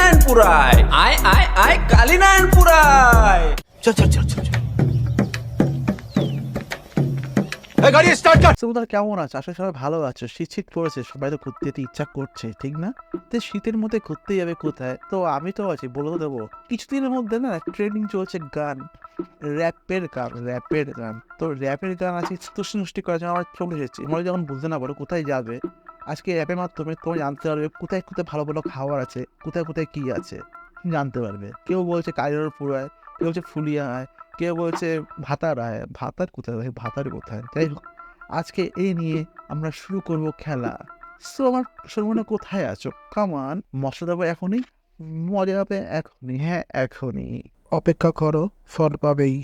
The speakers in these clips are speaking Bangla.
কালীনারায়ণপুরায় আয় আয় আয় কালীনারায়ণপুরায়। চল চল চল চল চল। এই গাড়ি স্টার্ট কর। তোমরা কেমন আছো? আসলে সবাই ভালো আছো। শীত শীত পড়েছে, সবাই তো ঘুরতে যেতে ইচ্ছা করছে, ঠিক না? তো শীতের মধ্যে ঘুরতে যাবে কোথায়? তো আমি তো আছি, বলে দেবো। কিছুদিনের মধ্যে না ট্রেনিং চলছে গান, র্যাপের গান। তো র্যাপের গান আছে তুষ্টি করার জন্য আমার চলে এসেছি। তোমরা যখন বুঝতে না পারো কোথায় যাবে, আজকে অ্যাপের মাধ্যমে তোমরা জানতে পারবে কোথায় কোথায় ভালো ভালো খাবার আছে, কোথায় কোথায় কি আছে জানতে পারবে। কেউ বলছে কালিয়ারপুরায়, কেউ বলছে ফুলিয়ায়, কেউ বলছে ভাতারায়। ভাতার কোথায় ভাই? ভাতার কোথায়? যাই হোক, আজকে এই নিয়ে আমরা শুরু করব খেলা। সো আমার সর্বনা কোথায় আছো? কামান মশলা দেবো এখনই, মজা হবে এখনই। হ্যাঁ এখনই, অপেক্ষা করো, ফল পাবেই।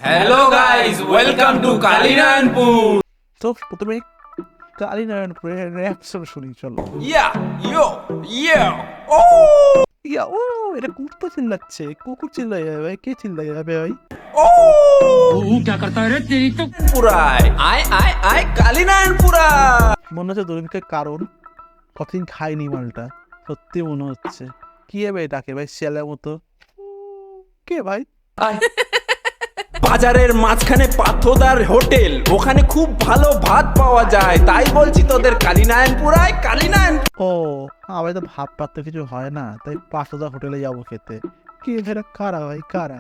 Hello guys, welcome to Kalinarayanpur. তো প্রথমে কালীনারায়ণপুরের রিয়াকশন শুনি, চলো। ইয়া ইয়ো ইয়া ও ইয়া ও, এটা কুকুর চিল্লাচ্ছে, কুকুর চিল্লাই যাবে ভাই, কে চিল্লাই যাবে ভাই? ও क्या करता है रे तेरी तो পুরায় আয় আয় আয় কালীনারায়ণপুরায়। মনে হচ্ছে দুর্ভিক্ষের কারণ কতদিন খাইনি মালটা, সত্যি মনে হচ্ছে। কি হবে এটাকে ভাই, শেয়ালের মতো? কে ভাই? বাজারের মাঝখানে পাথোদার হোটেল, ওখানে খুব ভালো ভাত পাওয়া যায়, তাই বলছি তোদের কালীনারায়ণপুরায় কালীনারায়ণ। ও, আমার তো ভাত পাত কিছু হয় না, তাই 5,000 হোটেলে যাবো খেতে। কি এটা কারা ভাই, কারা?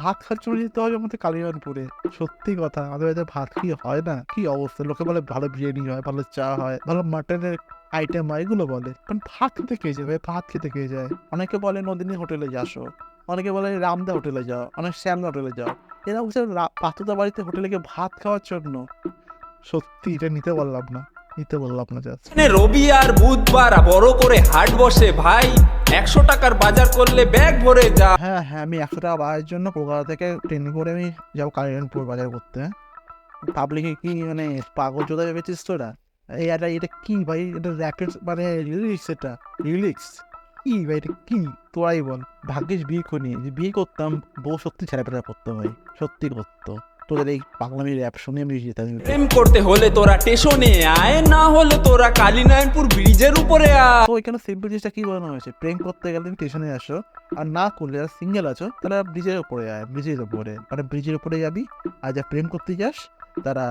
ভাত খাওয়ার জন্য যেতে হবে আমাদের কালীনারায়ণপুরে? সত্যি কথা, আমাদের বাড়িতে ভাত কি হয় না? কি অবস্থা! লোকে বলে ভালো বিরিয়ানি হয়, ভালো চা হয়, ভালো মাটনের আইটেম হয়, এগুলো বলে। কারণ ভাত খেতে খেয়ে যায় ভাই, ভাত খেতে খেয়ে যায়। অনেকে বলে নন্দিনী হোটেলে যাসো, অনেকে বলে রামদা হোটেলে যাও, অনেক শ্যামদা হোটেলে যাও। এরা বলছে পাতুদা বাড়িতে হোটেলে গিয়ে ভাত খাওয়ার জন্য। সত্যি এটা নিতে বললাম না জাস্ট। এখানে রবি আর বুধবার বড় করে হাট বসে ভাই, 100 টাকার বাজার করলে ব্যাগ ভরে যা। হ্যাঁ হ্যাঁ, আমি 100 টাকা বাড়ার জন্য কলকাতা থেকে ট্রেন করে আমি যাবো কালীনারায়ণপুর বাজার করতে। পাবলিকে কি মানে পাগল চোদা ভেবেছিস তোরা? এটা কি ভাই? এটা র্যাপিড মানে রিলিক্স, এটা রিলিক্স কি ভাই? এটা কি তোরাই বল। ভাগ্যিস বিয়ে করিনি, যে বিয়ে করতাম বউ সত্যি ছেড়াপেটা করতো ভাই, সত্যি করতো। তোদের এই পাগলামি র্যাপ শুনে আমি যেতাম। প্রেম করতে হলে তোরা স্টেশনে আয়, না হলে তোরা কালীনারায়ণপুর ব্রিজের উপরে আয়। তো এখানে সিম্পল জিনিসটা কি বলানো হয়েছে? প্রেম করতে গেলে তুমি স্টেশনে আসো, আর না করলে যারা সিঙ্গেল আছো তারা ব্রিজের উপরে আয়, ব্রিজের উপরে মানে ব্রিজের উপরে যাবি। আর যা প্রেম করতে যাস তারা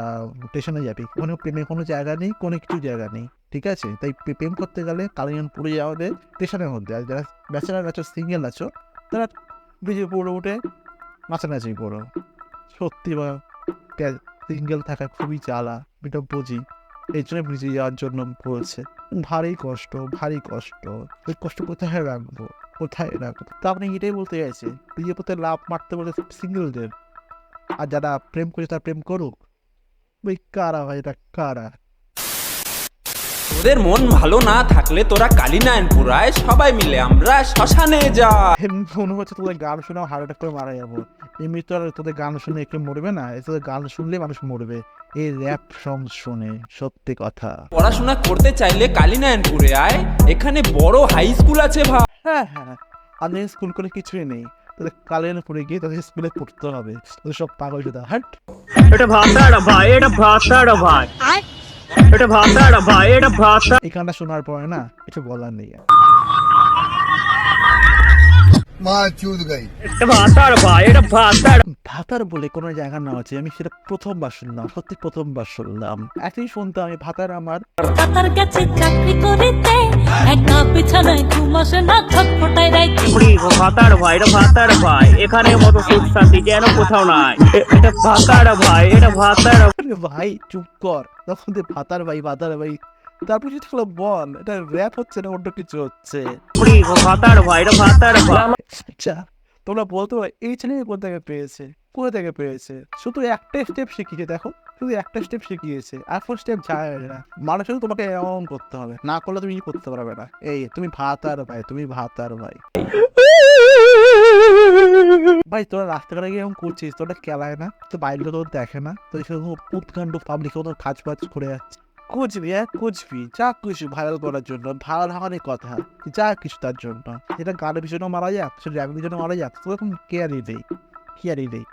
স্টেশনে যাবি। কোনো প্রেমের কোনো জায়গা নেই, কোনো কিছু জায়গা নেই, ঠিক আছে? তাই প্রেম করতে গেলে কালিয়ানপুরে যাওয়াদের স্টেশনের মধ্যে। আর যারা ব্যাচেলার আছো, সিঙ্গেল আছো, তারা ব্রিজের উপরে উঠে নাচানাচি করো। সত্যি বা সিঙ্গেল থাকা খুবই জ্বালা, এটা বুঝি। এই জন্য ব্রিজে যাওয়ার জন্য বলছে। ভারী কষ্ট, ভারী কষ্ট। ওই কষ্ট কোথায় রাখবো, কোথায় রাখবো? তা আপনি এটাই বলতে চাইছে ব্রিজের পথে লাভ মারতে বলে সিঙ্গেলদের? আর যারা প্রেম করে তারা প্রেম করুক। ওই কারা ভাই, এটা কারা? তোদের মন ভালো না থাকলে তোরা কালীনারায়ণপুরায় সবাই মিলে আমরা শ্মশানে যাই। মনে হচ্ছে তোদের গান শুনে হার্ট অ্যাটাক করে মারা যাবো। এমনি তো আর তোদের গান শুনে একটু মরবে না, তোদের গান শুনলে মানুষ মরবে এই র্যাপ সং শুনে, সত্যি কথা। পড়াশোনা করতে চাইলে কালীনারায়ণপুরে আয়, এখানে বড় হাই স্কুল আছে ভাই। হ্যাঁ হ্যাঁ, আমাদের স্কুল করে কিছুই নেই, তোদের কালিয়ানপুরে গিয়ে তোদের স্কুলে পড়তে হবে। তোদের সব পাগল চোদা, হাট। এটা ভাতাড়া ভাই, এটা ভাতাড়া ভাই, এটা ভাতাড়া ভাই, এটা ভাতা। এই গানটা শোনার পরে না কিছু বলার নেই। এটা ভাতাড়া ভাই, এটা ভাতাড়া। ভাতার বলে কোনো জায়গার নাম আছে, আমি সেটা প্রথমবার শুনলাম, সত্যি প্রথমবার শুনলাম। একই শুনতাম আমি ভাতার আমার। তার কাছে চাকরি করিতে একা বিছানায় ঘুম আসে না, ছটফটায় রাইতে। ভাতাড়া ভাই, এটা ভাতাড়া ভাই, এখানে মতো সুখ শান্তি যেন কোথাও নাই। এটা ভাতাড়া ভাই, এটা ভাতাড়া। আরে ভাই চুপ কর, তখন তুই ভাতার ভাই ভাতার ভাই, তারপর যেটা হলো বল, এটা র্যাপ হচ্ছে না অন্য কিছু হচ্ছে? ভাতাড়া ভাই, এটা ভাতাড়া ভাই। আচ্ছা, তোমরা বলতে পারো এই ছেলে কোথা থেকে পেয়েছে? শুধু একটা স্টেপ শিখিয়েছে, দেখো শুধু একটা স্টেপ শিখিয়েছে, আর ফোর স্টেপ যায় না। মানুষের তোমাকে এমন করতে হবে, না করলে তুমি করতে পারবে না। এই তুমি ভাতার ভাই, তুমি ভাতার ভাই। ভাই তোরা রাস্তাঘাটে গিয়ে এরকম করছিস, তোরা কেলায় না তো? বাইরে তোর দেখে না তো? উৎকাণ্ড পাবলিক তোর কাজ বাজ করে যাচ্ছে। কুচবি যা কিছু ভাইরাল করার জন্য, ভাইরাল হওয়ারই কথা, যা কিছু তার জন্য। যেটা গানের পিছনে মারা যাক, সেটা র্যাপের পিছনে মারা যাক, তো এরকম কেয়ারই নেই।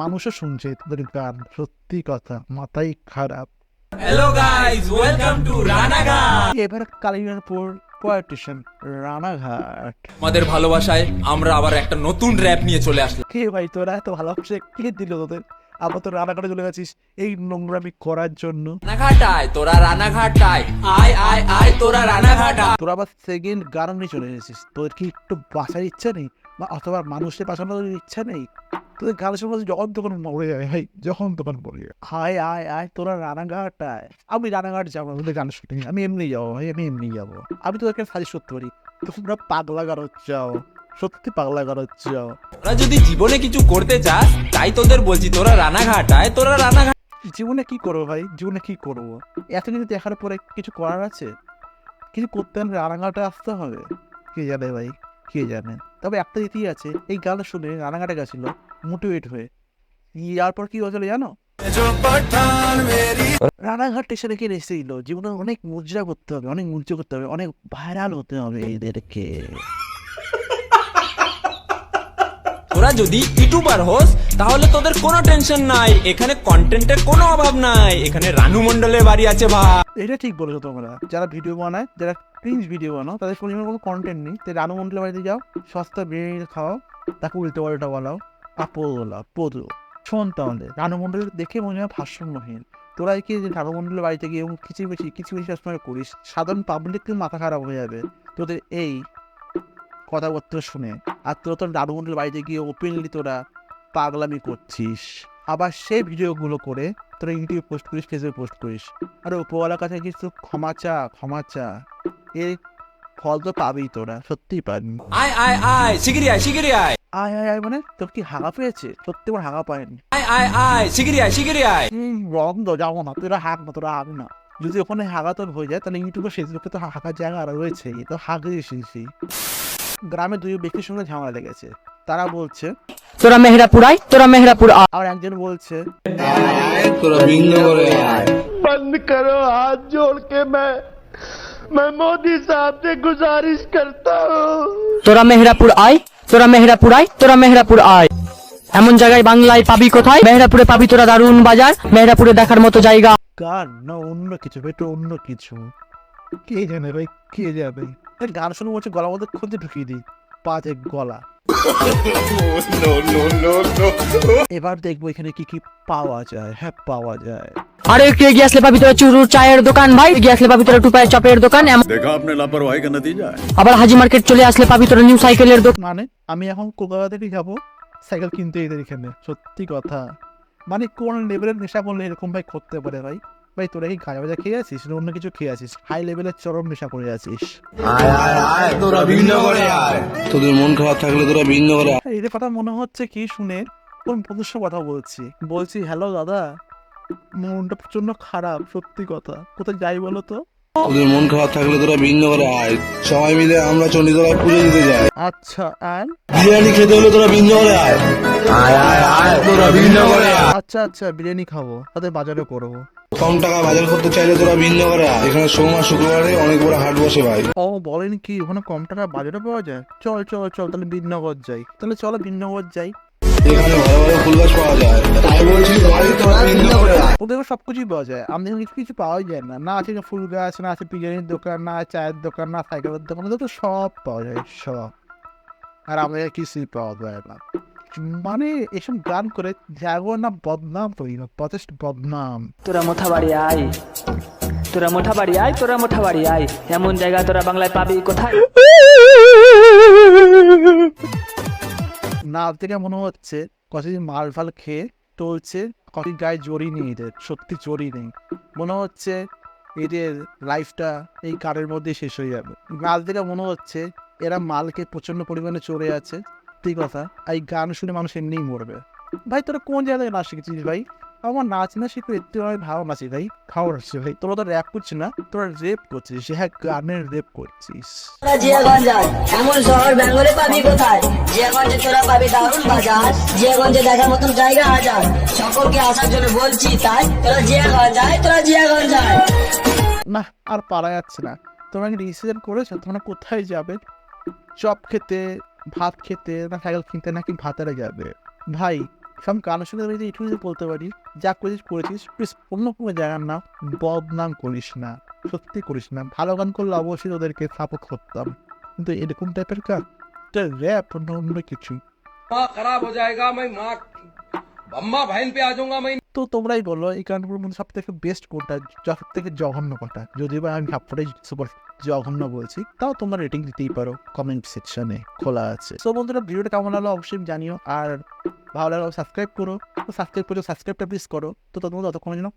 মানুষও শুনছে তোদের গান, সত্যি কথা, মাথাই খারাপ। Hello guys, welcome to Ranaghat. এবার কালিনাপুর পয়েন্টেশন রানাঘাট। আমাদের ভালোবাসায় আমরা আবার একটা নতুন র‍্যাপ নিয়ে চলে আসলাম। কে ভাই তোরা এত ভালোবাসে কে দিল তোদের? আবার তো রানাঘাটে চলে গেছিস এই নোংরামি করার জন্য। রানাঘাটায় তোরা, রানাঘাটায় আয় আয় আয় তোরা রানাঘাটায়। তোরা আবার সেকেন্ড গান নিয়ে চলে এসেছিস। তোদের কি একটু বাঁচার ইচ্ছা নেই, বা অথবা মানুষকে বাঁচানোর ইচ্ছা নেই? তোদের গান শুনে যখন তখন মরে যাবে ভাই, যখন তখন মরে যাবে। হায় আয় আয় তোরা রানাঘাটায়। আমি রানাঘাট যাবো তোদের গান শুনে, আমি এমনি যাবো ভাই, আমি এমনি যাবো। আমি তোদেরকে সাজেস্ট করতে পারি, তোমরা পাগলা গারো যাও, সত্যি পাগলা গারো যাও। তোরা যদি জীবনে কিছু করতে চাস, তাই তোদের বলছি তোরা রানাঘাটায়, তোরা রানাঘাট। জীবনে কি করবো ভাই, জীবনে কি করবো? এত কিছু দেখার পরে কিছু করার আছে? কিছু করতে হলে রানাঘাটে আসতে হবে? কে জানে ভাই, কে জানে। তবে একটা ইতি আছে, এই গান শুনে রানাঘাটে গেছিল মোটিভেট হয়ে। ইয়ারপর কি হয়েছিল জানো? রানাঘাট স্টেশনে কে এসেছিল, জীবনে অনেক মুদ্রা করতে হবে, অনেক মুদ্রা করতে হবে, অনেক ভাইরাল হতে হবে এদেরকে। তোরা যদি ইউটিউবার হোস, তাহলে তোদের কোনো টেনশন নাই, এখানে কন্টেন্টের কোনো অভাব নাই, এখানে রানু মণ্ডলের বাড়ি আছে ভাই। এটা ঠিক বলেছো তোমরা, যারা ভিডিও বানায়, যারা ক্রিঞ্জ ভিডিও বানাও, তাদের কোনো কন্টেন্ট নেই, তাই রানু মন্ডলের বাড়িতে যাও, সস্তা বিরিয়ানি খাও, তাকে উল্টো পাল্টা বলাও, আপোলা পদু। শোন তাহলে, রানু মন্ডল দেখে মনে হয় ভারসাম্যহীন। তোরা কি রানু মন্ডলের বাড়িতে গিয়ে কিছু বেশি সবসময় করিস, সাধারণ পাবলিকের মাথা খারাপ হয়ে যাবে তোদের এই কথাবার্তা শুনে। আর তোরা তোর রানু মন্ডলের বাড়িতে গিয়ে ওপেনলি তোরা পাগলামি করছিস, আবার সেই ভিডিওগুলো করে তোরা ইউটিউবে পোস্ট করিস, ফেসবুকে পোস্ট করিস। আর উপরওয়ালার কাছে কিছু ক্ষমা চা, এর ফল তো পাবি তোরা, সত্যিই পাবি। আয় আয় আয় শিগগিরই আয়, শিগগিরই আয়। আয় আয় আয় মানে তোর কি হাগা পেয়েছে? সত্যি আমার হাগা পায়নি। আয় আয় আয় শিগগিরই আয়, শিগগিরই আয়। রং তো যাবো না, তোরা হাগ না, তোরা হাগ না। যদি ওখানে হাগা তোর হয়ে যায়, তাহলে ইউটিউবে ফেসবুকে তো হাগার জায়গা আরো রয়েছে, তো হাগে এসেছি। গ্রামে দুই ব্যক্তির সঙ্গে ঝামেলা লেগেছে, তারা বলছে তোরা মেহেরাপুর আয়, তোরা মেহেরাপুর আয়। আর একজন বলছে बंद करो हाथ जोड़ के मैं मोदी साहब से गुजारिश करता हूँ। তোরা মেহেরাপুর আয়, তোরা মেহেরাপুর আয়, তোরা মেহেরাপুর আয়। এমন জায়গায় বাংলায় পাবি কোথায়? মেহেরাপুরে পাবি তোরা দারুণ বাজার, মেহেরাপুরে দেখার মতো জায়গা। গান না অন্য কিছু, এটা অন্য কিছু, কে জানে ভাই, কে যাবে। গান শুনে বলছে গলার মধ্যে খুঁজে ঢুকিয়ে দিই, পাঁচে গলা। এবার দেখবো এখানে কি কি পাওয়া যায়। হ্যাঁ পাওয়া যায়। আরে একটু এগিয়ে আসলে পাবি তোরা চুরুর চায়ের দোকান ভাই, এগিয়ে আসলে পাবি তোরা টুপায়ের চপের দোকান। देखा आपने लापरवाही का नतीजा है। আবার হাজি মার্কেট চলে আসলে পাবি তোরা নিউ সাইকেলের দোকান। মানে আমি এখন কলকাতা থেকে যাবো সাইকেল কিনতে এদের এখানে, সত্যি কথা। মানে কোন লেভেলের নেশা করলে এরকম ভাই করতে পারে ভাই? ভাই তোরা কি গাঁজা বাজা খেয়ে আছিস না অন্য কিছু খেয়ে আছিস? হাই লেভেলের চরম নেশা করে আছিস। তোদের মন খারাপ থাকলে তোরা ভিন্ন করে এদের কথা মনে হচ্ছে কি শুনে কোন বন্ধুর কথা বলছি হ্যালো দাদা, মনটা প্রচন্ড খারাপ, সত্যি কথা। কোথায় যাই বলো তো? তোদের মন খারাপ থাকলে তোরা ভিন্ন করে আয়, সবাই মিলে আমরা চণ্ডীতলায় পুজো দিতে যাই। আচ্ছা আর বিরিয়ানি খেতে হলে তোরা ভিন্ন করে আয়, তোরা ভিন্ন করে আয়। আচ্ছা বিরিয়ানি খাবো, তাদের বাজারে করবো। কম টাকা বাজার করতে চাইলে তোরা ভিন্ন করে আয়, এখানে সোমবার শুক্রবারে অনেক বড় হাট বসে ভাই। ও বলেন কি ওখানে কম টাকা বাজারে পাওয়া যায়? চল তাহলে বিনগর যাই, চলো বিনগর যাই। এখানে ভালো ভালো ফুল গাছ পাওয়া যায়, তাই বলছি ভাই তোরা ভিন্ন করে আয়। ওদের সবকিছুই পাওয়া যায়, আমাদের কিছু পাওয়াই যায় না। না আছে ফুল গাছ, না আছে বিরিয়ানির দোকান, না চায়ের দোকান, না সাইকেলের দোকান, ওদের তো সব পাওয়া যায় সব। আর আমাদের কিছুই পাওয়া যায় না। মানে এসব গান করে জাগো না বদনাম তৈরি, যথেষ্ট বদনাম। তোরা মোথাবাড়ি আয়, তোরা মোথাবাড়ি আয়, তোরা মোথাবাড়ি আয়। এমন জায়গা তোরা বাংলায় পাবি কোথায়? না থেকে মনে হচ্ছে কতদিন মাল ফাল খেয়ে টলছে, কত গায়ে জড়ি নেই এদের, সত্যি জড়ি নেই। মনে হচ্ছে এদের লাইফটা এই কারের মধ্যে শেষ হয়ে যাবে। নাচ দেখে মনে হচ্ছে এরা মালকে প্রচন্ড পরিমাণে চড়ে আছে, ঠিক কথা। এই গান শুনে মানুষ এমনিই মরবে। ভাই তোরা কোন জায়গায় নাচ শিখেছিস ভাই? আমার নাচ না শিখে একটু আমি ভালো নাচি ভাই, খাওয়ার আসছে ভাই। তোরা তো র্যাপ করছিস না, তোরা রেপ করছিস। হ্যাঁ গানের রেপ করছিস। জিয়াগঞ্জ এমন শহর বেঙ্গলে পাবি কোথায়? জিয়াগঞ্জে তোরা পাবি দারুণ বাজার, জিয়াগঞ্জে দেখার মতন জায়গা হাজার। সকলকে আসার জন্য বলছি তাই, তোরা জিয়াগঞ্জ আয়, তোরা জিয়াগঞ্জ আয়। না আর পারা যাচ্ছে না। তোমরা কি ডিসিশন করেছো তোমরা কোথায় যাবে? চপ খেতে, ভাত খেতে, না সাইকেল কিনতে, নাকি ভাতারে যাবে? ভাই সব গান শুনে আমি এটুকু যদি বলতে পারি, যা করেছিস করেছিস, প্লিজ অন্য কোনো জায়গার নাম বদনাম করিস না, সত্যি করিস না। ভালো গান করলে অবশ্যই ওদেরকে সাপোর্ট করতাম, কিন্তু এরকম টাইপের গান, এটা র্যাপ অন্য কিছু। তো তোমরাই বলো এই গানগুলোর মধ্যে সব থেকে বেস্ট কোনটা, সব থেকে জঘন্য কোনটা? যদিও বা আমি সবটাই সুপার জঘন্য বলছি, তাও তোমরা রেটিং দিতেই পারো, কমেন্ট সেকশনে খোলা আছে। তো বন্ধুরা, ভিডিওটা কেমন হলো অবশ্যই জানিও, আর ভালো লাগলে সাবস্ক্রাইব করো, সাবস্ক্রাইবটা প্লিজ করো। তো ততক্ষণ যেন